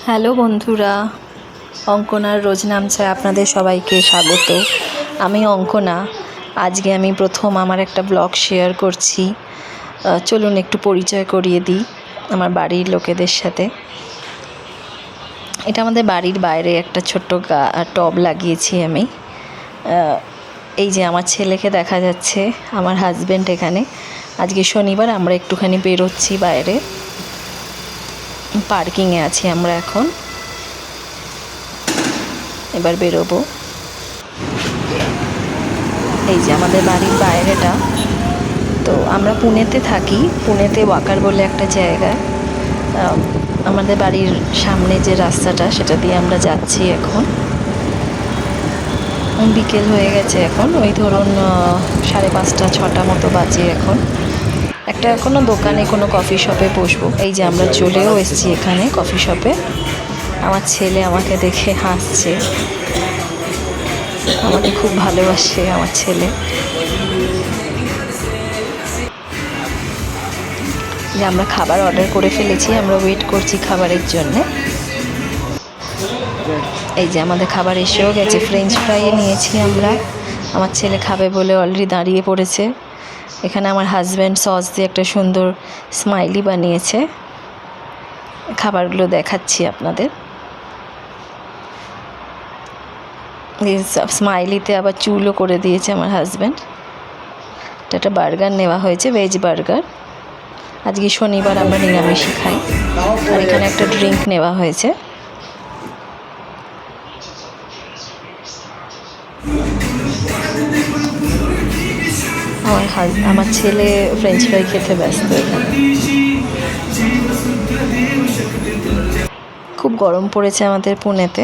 Hello বন্ধুরা, অঙ্কনার রোজ নামছায় আপনাদের সবাইকে স্বাগত। আমি অঙ্কনা। আজকে আমি প্রথম আমার একটা ব্লগ শেয়ার করছি। চলুন একটু পরিচয় করিয়ে দিই আমার বাড়ির লোকেদের সাথে। এটা আমাদের বাড়ির বাইরে একটা ছোট্ট টব লাগিয়েছি আমি। এই যে আমার ছেলেকে দেখা যাচ্ছে, আমার হাজব্যান্ড এখানে। আজকে শনিবার, আমরা একটুখানি বেরোচ্ছি বাইরে, পার্কিংয়ে আছি আমরা এখন। এবার বেরোবো। এই যে আমাদের বাড়ির বাইরেটা। তো আমরা পুনেতে থাকি, পুনেতে ওয়াকার বলে একটা জায়গা। আমাদের বাড়ির সামনে যে রাস্তাটা, সেটা দিয়ে আমরা যাচ্ছি এখন। বিকেল হয়ে গেছে এখন, ওই ধরুন 5:30 6টা মতো বাজে এখন। একটা কোনো দোকানে, কোনো কফি শপে বসবো। এই যে আমরা চলেও এসেছি এখানে কফি শপে। আমার ছেলে আমাকে দেখে হাসছে, আমাকে খুব ভালোবাসে আমার ছেলে। যে আমরা খাবার অর্ডার করে ফেলেছি, আমরা ওয়েট করছি খাবারের জন্য। এই যে আমাদের খাবার এসেও গেছে, ফ্রেঞ্চ ফ্রাই নিয়েছি আমরা। আমার ছেলে খাবে বলে অলরেডি দাঁড়িয়ে পড়েছে। এখানে আমার হাজব্যান্ড সস দিয়ে একটা সুন্দর স্মাইলি বানিয়েছে। খাবারগুলো দেখাচ্ছি আপনাদের। এই স্মাইলিতে আবার চুলও করে দিয়েছে আমার হাজব্যান্ড। এটা একটা বার্গার নেওয়া হয়েছে, ভেজ বার্গার। আজকে শনিবার, আমরা নিরামিষই খাই। আর এখানে একটা ড্রিঙ্ক নেওয়া হয়েছে। আমার ছেলে ফ্রেঞ্চ ফ্রাই খেতে ব্যস্ত এখানে। খুব গরম পড়েছে আমাদের পুনেতে।